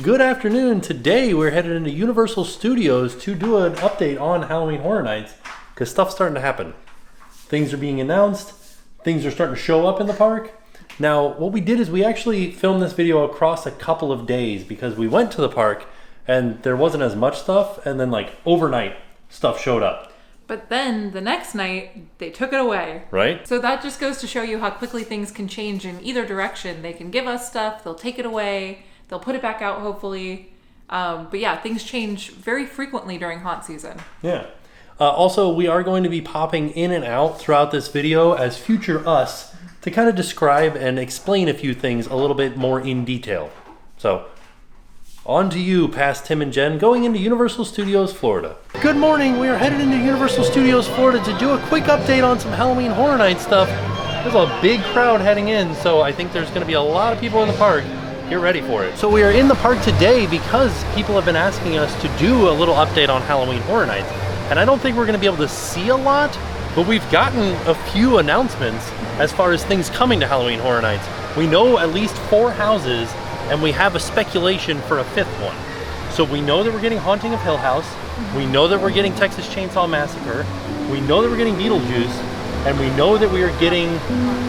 Good afternoon. Today we're headed into Universal Studios to do an update on Halloween Horror Nights because stuff's starting to happen. Things are being announced. Things are starting to show up in the park. Now, what we did is we actually filmed this video across a couple of days because we went to the park and there wasn't as much stuff, and then like overnight stuff showed up. But then the next night, they took it away. Right? So that just goes to show you how quickly things can change in either direction. They can give us stuff, they'll take it away, they'll put it back out hopefully. But yeah, things change very frequently during haunt season. Yeah. Also, we are going to be popping in and out throughout this video as future us to kind of describe and explain a few things a little bit more in detail. So, on to you, past Tim and Jen, going into Universal Studios, Florida. Good morning. We are headed into Universal Studios, Florida to do a quick update on some Halloween Horror Night stuff. There's a big crowd heading in, so I think there's going to be a lot of people in the park. Get ready for it. So we are in the park today because people have been asking us to do a little update on Halloween Horror Nights. And I don't think we're going to be able to see a lot, but we've gotten a few announcements as far as things coming to Halloween Horror Nights. We know at least 4 houses, and we have a speculation for a 5th one. So we know that we're getting Haunting of Hill House, we know that we're getting Texas Chainsaw Massacre, we know that we're getting Beetlejuice, and we know that we are getting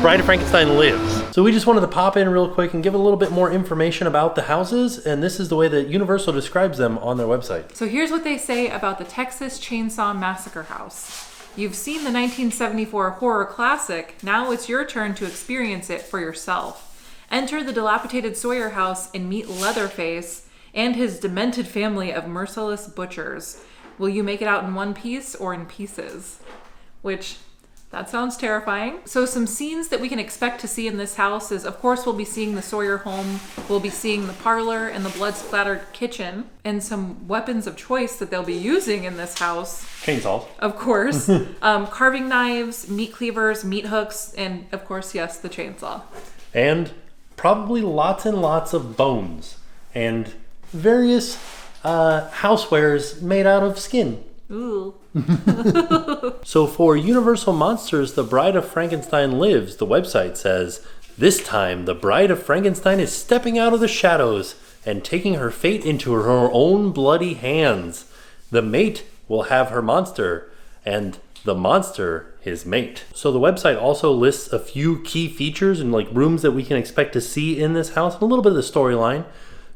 Bride of Frankenstein Lives. So we just wanted to pop in real quick and give a little bit more information about the houses, and this is the way that Universal describes them on their website. So here's what they say about the Texas Chainsaw Massacre house. You've seen the 1974 horror classic, now it's your turn to experience it for yourself. Enter the dilapidated Sawyer house and meet Leatherface and his demented family of merciless butchers. Will you make it out in one piece or in pieces? Which, that sounds terrifying. So some scenes that we can expect to see in this house is, of course, we'll be seeing the Sawyer home, we'll be seeing the parlor and the blood-splattered kitchen, and some weapons of choice that they'll be using in this house. Chainsaws. Of course. Carving knives, meat cleavers, meat hooks, and of course, yes, the chainsaw. And probably lots and lots of bones and various housewares made out of skin. Ooh. So for Universal Monsters, The Bride of Frankenstein Lives, the website says, this time the Bride of Frankenstein is stepping out of the shadows and taking her fate into her own bloody hands. The mate will have her monster, and the monster his mate. So the website also lists a few key features and like rooms that we can expect to see in this house and a little bit of the storyline.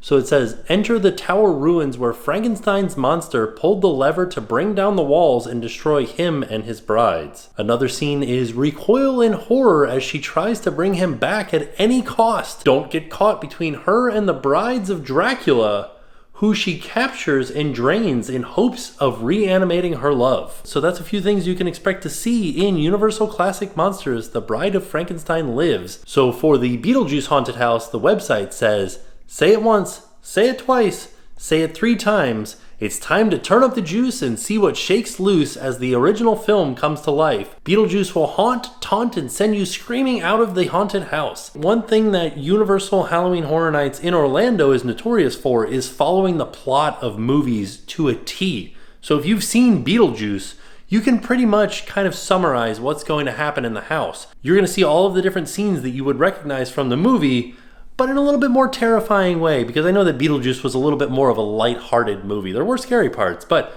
So it says, enter the tower ruins where Frankenstein's monster pulled the lever to bring down the walls and destroy him and his brides. Another scene is recoil in horror as she tries to bring him back at any cost. Don't get caught between her and the brides of Dracula, who she captures and drains in hopes of reanimating her love. So that's a few things you can expect to see in Universal Classic Monsters, The Bride of Frankenstein Lives. So for the Beetlejuice Haunted House, the website says, say it once, say it twice, say it 3 times. It's time to turn up the juice and see what shakes loose as the original film comes to life. Beetlejuice will haunt, taunt, and send you screaming out of the haunted house. One thing that Universal Halloween Horror Nights in Orlando is notorious for is following the plot of movies to a T. So if you've seen Beetlejuice, you can pretty much kind of summarize what's going to happen in the house. You're going to see all of the different scenes that you would recognize from the movie, but in a little bit more terrifying way, because I know that Beetlejuice was a little bit more of a lighthearted movie. There were scary parts, but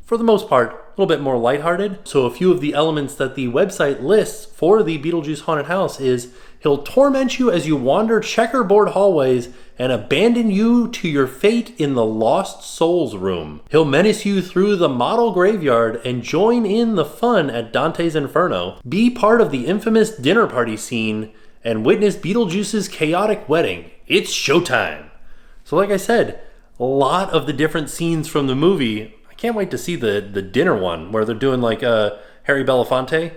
for the most part, a little bit more lighthearted. So a few of the elements that the website lists for the Beetlejuice Haunted House is, he'll torment you as you wander checkerboard hallways and abandon you to your fate in the Lost Souls room. He'll menace you through the model graveyard and join in the fun at Dante's Inferno. Be part of the infamous dinner party scene and witness Beetlejuice's chaotic wedding. It's showtime. So like I said, a lot of the different scenes from the movie. I can't wait to see the dinner one where they're doing like Harry Belafonte.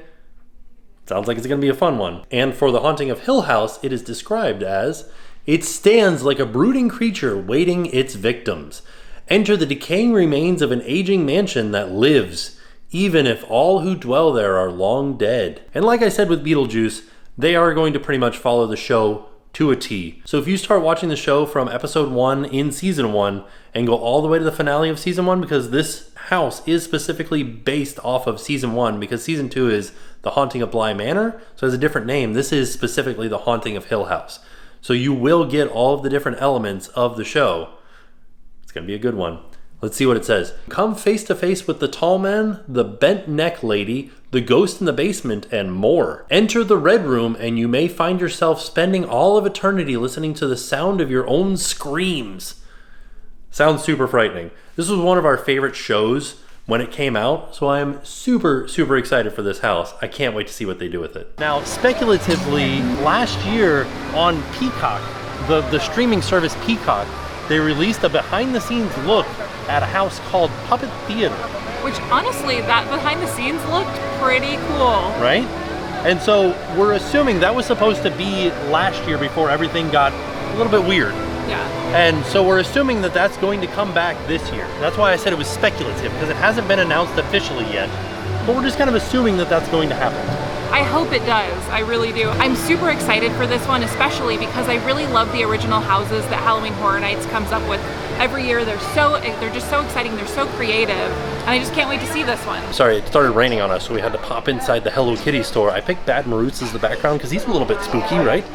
Sounds like it's going to be a fun one. And for the Haunting of Hill House, it is described as, it stands like a brooding creature waiting its victims. Enter the decaying remains of an aging mansion that lives, even if all who dwell there are long dead. And like I said with Beetlejuice, they are going to pretty much follow the show to a T. So if you start watching the show from episode 1 in season 1 and go all the way to the finale of season 1, because this house is specifically based off of season 1, because season 2 is The Haunting of Bly Manor, so it has a different name. This is specifically The Haunting of Hill House. So you will get all of the different elements of the show It's gonna be a good one. Let's see what it says. Come face to face with the tall man, the bent neck lady, the ghost in the basement, and more. Enter the red room and you may find yourself spending all of eternity listening to the sound of your own screams. Sounds super frightening. This was one of our favorite shows when it came out, so I'm super, super excited for this house. I can't wait to see what they do with it. Now, speculatively, last year on Peacock, the streaming service Peacock, they released a behind-the-scenes look at a house called Puppet Theater. Which, honestly, that behind the scenes looked pretty cool. Right? And so we're assuming that was supposed to be last year before everything got a little bit weird. Yeah. And so we're assuming that that's going to come back this year. That's why I said it was speculative, because it hasn't been announced officially yet. But we're just kind of assuming that that's going to happen. I hope it does. I really do. I'm super excited for this one, especially because I really love the original houses that Halloween Horror Nights comes up with every year. They're just so exciting. They're so creative, and I just can't wait to see this one. Sorry, it started raining on us, so we had to pop inside the Hello Kitty store. I picked Bad Maroots as the background because he's a little bit spooky, right?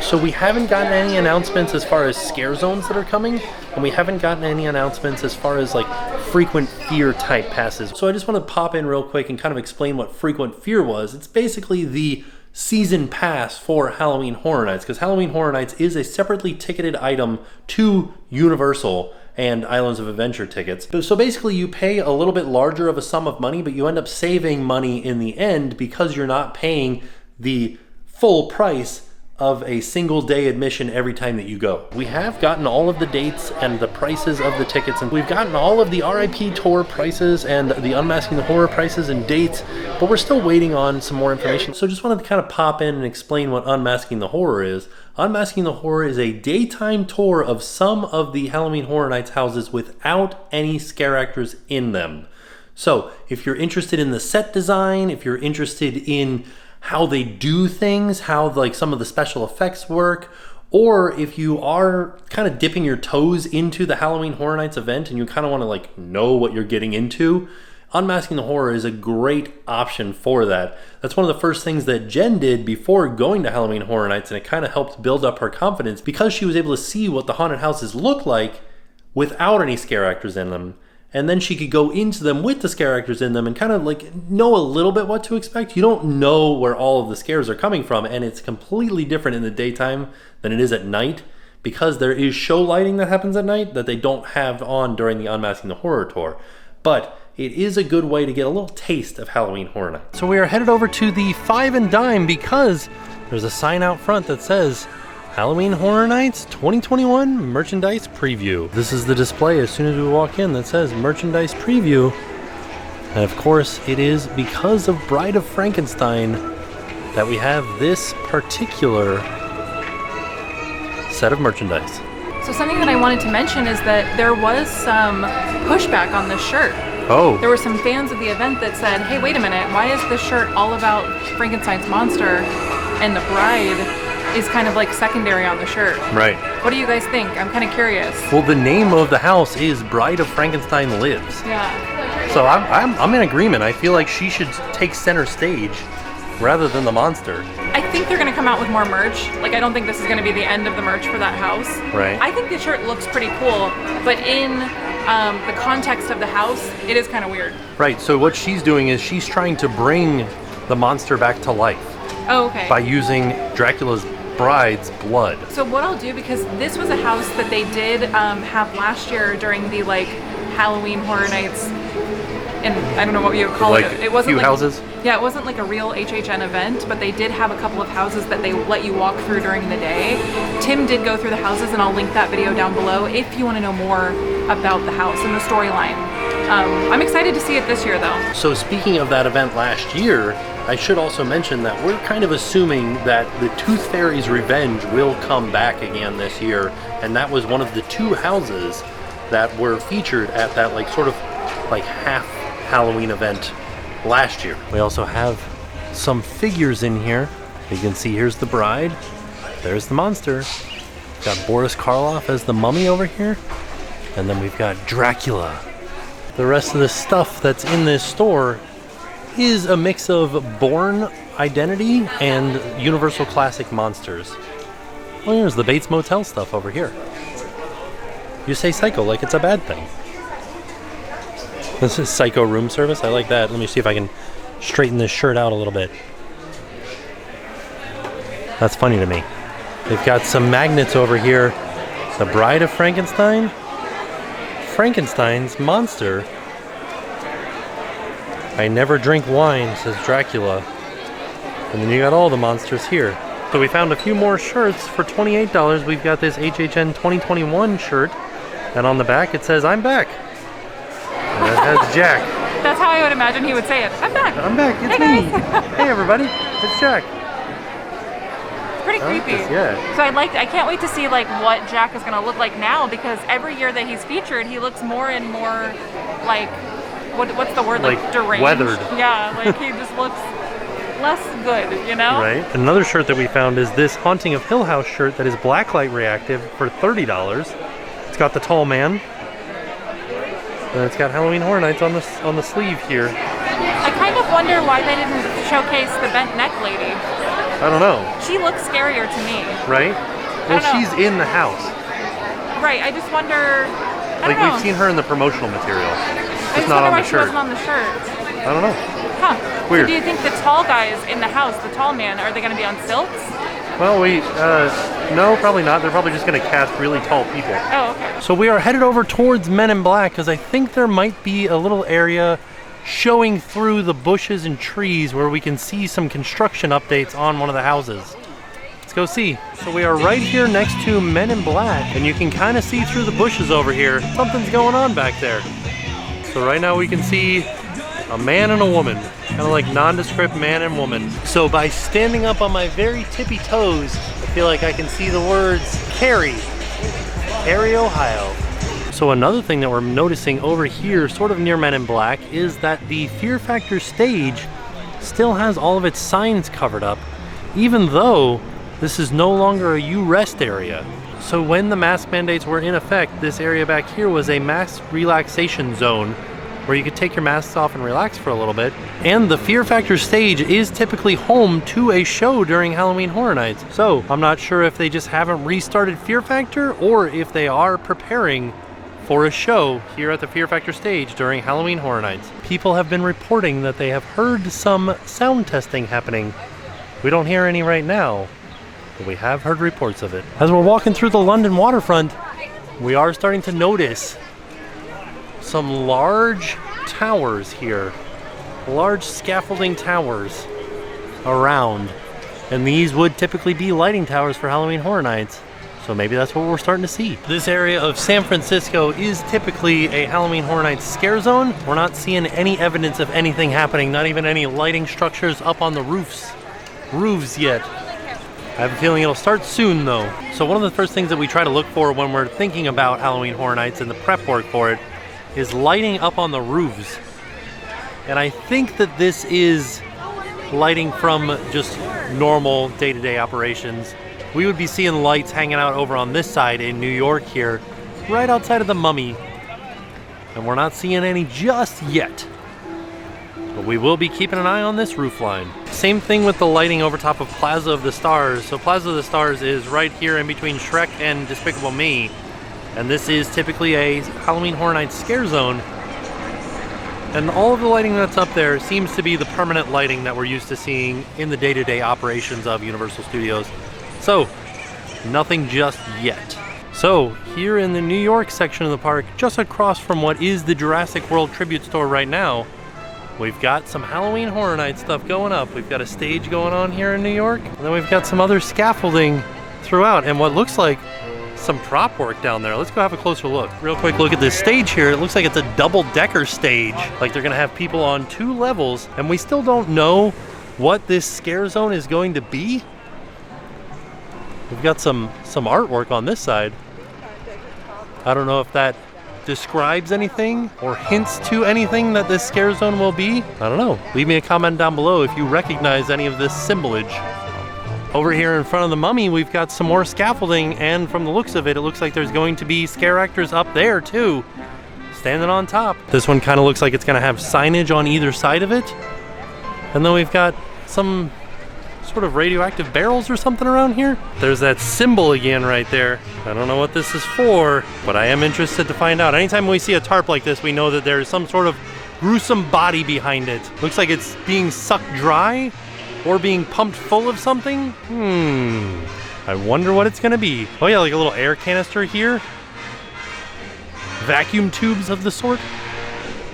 So we haven't gotten any announcements as far as scare zones that are coming, and we haven't gotten any announcements as far as like frequent fear type passes. So I just want to pop in real quick and kind of explain what frequent fear was. It's basically the season pass for Halloween Horror Nights, because Halloween Horror Nights is a separately ticketed item to Universal and Islands of Adventure tickets. So basically you pay a little bit larger of a sum of money, but you end up saving money in the end because you're not paying the full price of a single day admission every time that you go. We have gotten all of the dates and the prices of the tickets, and we've gotten all of the RIP tour prices and the Unmasking the Horror prices and dates, but we're still waiting on some more information. So just wanted to kind of pop in and explain what Unmasking the Horror is. Unmasking the Horror is a daytime tour of some of the Halloween Horror Nights houses without any scare actors in them. So if you're interested in the set design, if you're interested in how they do things, how like some of the special effects work, or if you are kind of dipping your toes into the Halloween Horror Nights event and you kind of want to like know what you're getting into, Unmasking the Horror is a great option for that. That's one of the first things that Jen did before going to Halloween Horror Nights, and it kind of helped build up her confidence because she was able to see what the haunted houses look like without any scare actors in them. And then she could go into them with the scare actors in them and kind of like know a little bit what to expect. You don't know where all of the scares are coming from, and it's completely different in the daytime than it is at night because there is show lighting that happens at night that they don't have on during the Unmasking the Horror tour. But it is a good way to get a little taste of Halloween Horror Night. So we are headed over to the Five and Dime because there's a sign out front that says Halloween Horror Nights 2021 Merchandise Preview. This is the display as soon as we walk in that says Merchandise Preview. And of course, it is because of Bride of Frankenstein that we have this particular set of merchandise. So something that I wanted to mention is that there was some pushback on this shirt. Oh. There were some fans of the event that said, hey, wait a minute, why is this shirt all about Frankenstein's monster and the bride is kind of like secondary on the shirt? Right. What do you guys think? I'm kind of curious. Well, the name of the house is Bride of Frankenstein Lives. Yeah. So I'm in agreement. I feel like she should take center stage rather than the monster. I think they're going to come out with more merch. Like, I don't think this is going to be the end of the merch for that house. Right. I think the shirt looks pretty cool, but in the context of the house, it is kind of weird. Right. So what she's doing is she's trying to bring the monster back to life. Oh, okay. By using Dracula's bride's blood. So what I'll do, because this was a house that they did have last year during the like Halloween Horror Nights, and I don't know what you would call it. It wasn't few like, houses? Yeah, it wasn't like a real HHN event, but they did have a couple of houses that they let you walk through during the day. Tim did go through the houses, and I'll link that video down below if you want to know more about the house and the storyline. I'm excited to see it this year, though. So speaking of that event last year, I should also mention that we're kind of assuming that the Tooth Fairy's Revenge will come back again this year, and that was one of the two houses that were featured at that like sort of like half Halloween event last year. We also have some figures in here. You can see here's the bride, there's the monster. We've got Boris Karloff as the mummy over here, and then we've got Dracula. The rest of the stuff that's in this store is a mix of Bourne Identity and Universal Classic Monsters. Well, here's the Bates Motel stuff over here. You say psycho like it's a bad thing. This is psycho room service. I like that. Let me see if I can straighten this shirt out a little bit. That's funny to me. They've got some magnets over here. The Bride of Frankenstein. Frankenstein's monster. I never drink wine, says Dracula. And then you got all the monsters here. So we found a few more shirts for $28. We've got this HHN 2021 shirt. And on the back it says, I'm back. And it has Jack. That's how I would imagine he would say it. I'm back. I'm back. It's hey me. Guys. Hey everybody. It's Jack. It's pretty creepy. Yeah. So I can't wait to see like what Jack is gonna look like now, because every year that he's featured, he looks more and more like what's the word? Like deranged. Weathered. Yeah, like he just looks less good, you know? Right. Another shirt that we found is this Haunting of Hill House shirt that is blacklight reactive for $30. It's got the tall man. And it's got Halloween Horror Nights on the sleeve here. I kind of wonder why they didn't showcase the bent neck lady. I don't know. She looks scarier to me. Right? Well, she's in the house. Right. I just wonder. Like we've seen her in the promotional material. Just not on the shirt. She wasn't on the shirt. I don't know. Huh. Weird. So do you think the tall guys in the house, the tall man, are they going to be on stilts? Well, no, probably not. They're probably just going to cast really tall people. Oh, okay. So we are headed over towards Men in Black because I think there might be a little area showing through the bushes and trees where we can see some construction updates on one of the houses. Let's go see. So we are right here next to Men in Black, and you can kind of see through the bushes over here. Something's going on back there. So right now we can see a man and a woman, kind of like nondescript man and woman. So by standing up on my very tippy toes, I feel like I can see the words Cary, Ohio. So another thing that we're noticing over here, sort of near Men in Black, is that the Fear Factor stage still has all of its signs covered up, even though this is no longer a you rest area. So when the mask mandates were in effect, this area back here was a mask relaxation zone where you could take your masks off and relax for a little bit. And the Fear Factor stage is typically home to a show during Halloween Horror Nights. So I'm not sure if they just haven't restarted Fear Factor or if they are preparing for a show here at the Fear Factor stage during Halloween Horror Nights. People have been reporting that they have heard some sound testing happening. We don't hear any right now, but we have heard reports of it. As we're walking through the London waterfront, we are starting to notice some large towers here, large scaffolding towers around, and these would typically be lighting towers for Halloween Horror Nights, so maybe that's what we're starting to see. This area of San Francisco is typically a Halloween Horror Nights scare zone. We're not seeing any evidence of anything happening, not even any lighting structures up on the roofs yet. I have a feeling it'll start soon though. So one of the first things that we try to look for when we're thinking about Halloween Horror Nights and the prep work for it is lighting up on the roofs. And I think that this is lighting from just normal day-to-day operations. We would be seeing lights hanging out over on this side in New York here, right outside of the Mummy. And we're not seeing any just yet. But we will be keeping an eye on this roof line. Same thing with the lighting over top of Plaza of the Stars. So Plaza of the Stars is right here in between Shrek and Despicable Me. And this is typically a Halloween Horror Nights scare zone. And all of the lighting that's up there seems to be the permanent lighting that we're used to seeing in the day-to-day operations of Universal Studios. So, nothing just yet. So, here in the New York section of the park, just across from what is the Jurassic World Tribute Store right now, we've got some Halloween Horror Nights stuff going up. We've got a stage going on here in New York, and then we've got some other scaffolding throughout, and what looks like some prop work down there. Let's go have a closer look. Real quick look at this stage here. It looks like it's a double-decker stage. Like they're gonna have people on 2 levels, and we still don't know what this scare zone is going to be. We've got some artwork on this side. I don't know if that describes anything or hints to anything that this scare zone will be. I don't know. Leave me a comment down below if you recognize any of this symbolage. Over here in front of the Mummy, we've got some more scaffolding, and from the looks of it, it looks like there's going to be scare actors up there too, standing on top. This one kind of looks like it's going to have signage on either side of it. And then we've got some sort of radioactive barrels or something around here. There's that symbol again right there. I don't know what this is for, but I am interested to find out. Anytime we see a tarp like this, we know that there's some sort of gruesome body behind it. Looks like it's being sucked dry or being pumped full of something. I wonder what it's gonna be. Oh yeah, like a little air canister here. Vacuum tubes of the sort.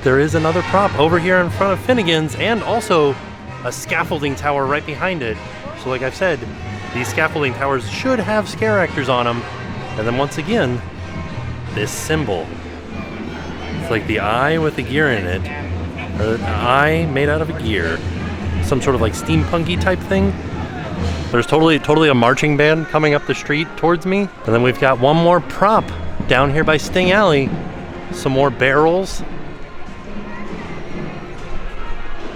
There is another prop over here in front of Finnegan's, and also a scaffolding tower right behind it. So like I've said, these scaffolding towers should have scare actors on them. And then once again, this symbol. It's like the eye with the gear in it, or an eye made out of a gear. Some sort of like steampunky type thing. There's totally a marching band coming up the street towards me. And then we've got one more prop down here by Sting Alley. Some more barrels.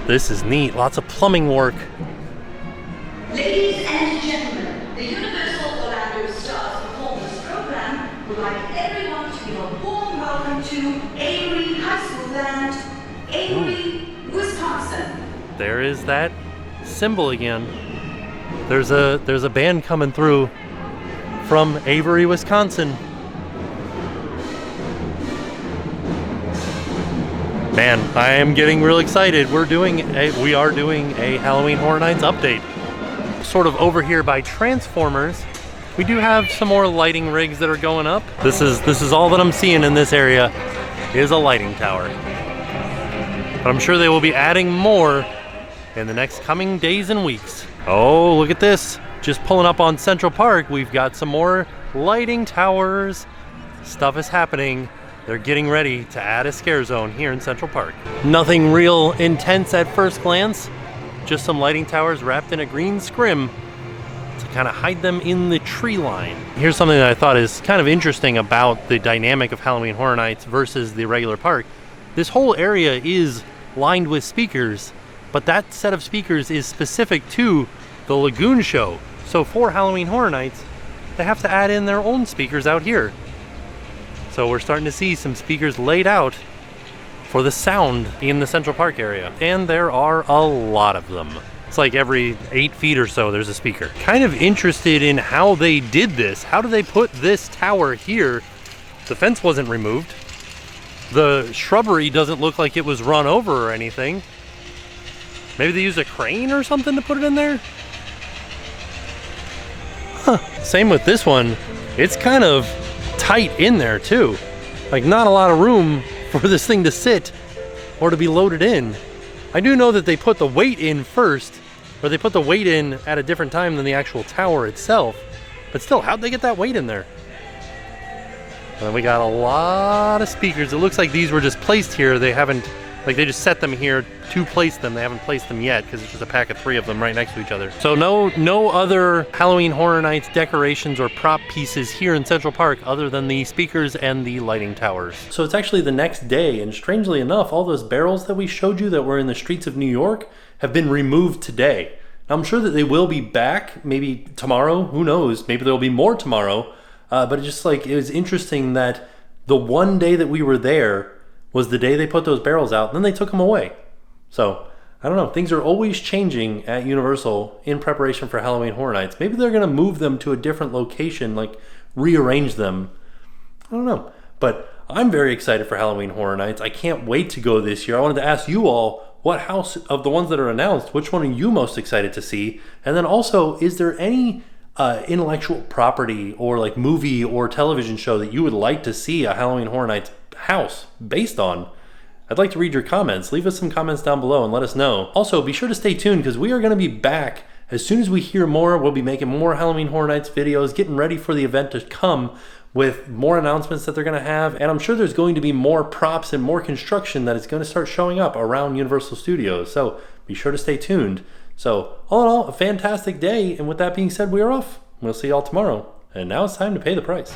This is neat, lots of plumbing work. Ladies and gentlemen, the Universal Orlando Stars Performance Program would like everyone to give a warm welcome to Avery High School Land, Avery, Wisconsin. There is that symbol again. There's a band coming through from Avery, Wisconsin. Man, I am getting real excited. We are doing a Halloween Horror Nights update. Sort of over here by Transformers, we do have some more lighting rigs that are going up. This is all that I'm seeing in this area is a lighting tower. But I'm sure they will be adding more in the next coming days and weeks. Oh, look at this. Just pulling up on Central Park, we've got some more lighting towers. Stuff is happening. They're getting ready to add a scare zone here in Central Park. Nothing real intense at first glance, just some lighting towers wrapped in a green scrim to kind of hide them in the tree line. Here's something that I thought is kind of interesting about the dynamic of Halloween Horror Nights versus the regular park. This whole area is lined with speakers, but that set of speakers is specific to the Lagoon show. So for Halloween Horror Nights, they have to add in their own speakers out here. So we're starting to see some speakers laid out for the sound in the Central Park area. And there are a lot of them. It's like every 8 feet or so there's a speaker. Kind of interested in how they did this. How did they put this tower here? The fence wasn't removed. The shrubbery doesn't look like it was run over or anything. Maybe they used a crane or something to put it in there? Huh. Same with this one. It's kind of tight in there too. Like not a lot of room for this thing to sit or to be loaded in. I do know that they put the weight in first, or they put the weight in at a different time than the actual tower itself. But still, how'd they get that weight in there? And then we got a lot of speakers. It looks like these were just placed here. They haven't, like they just set them here to place them. They haven't placed them yet because it's just a pack of 3 of them right next to each other. So no other Halloween Horror Nights decorations or prop pieces here in Central Park other than the speakers and the lighting towers. So it's actually the next day, and strangely enough, all those barrels that we showed you that were in the streets of New York have been removed today. Now, I'm sure that they will be back maybe tomorrow. Who knows? Maybe there'll be more tomorrow. But it was interesting that the one day that we were there was the day they put those barrels out, and then they took them away. So, I don't know. Things are always changing at Universal in preparation for Halloween Horror Nights. Maybe they're going to move them to a different location, like rearrange them. I don't know. But I'm very excited for Halloween Horror Nights. I can't wait to go this year. I wanted to ask you all, what house of the ones that are announced, which one are you most excited to see? And then also, is there any intellectual property or like movie or television show that you would like to see a Halloween Horror Nights house based on? I'd like to read your comments. Leave us some comments down below and let us know. Also, be sure to stay tuned because we are going to be back as soon as we hear more. We'll be making more Halloween Horror Nights videos, getting ready for the event to come with more announcements that they're going to have. And I'm sure there's going to be more props and more construction that is going to start showing up around Universal Studios. So be sure to stay tuned. So all in all, a fantastic day. And with that being said, we are off. We'll see y'all tomorrow. And now it's time to pay the price.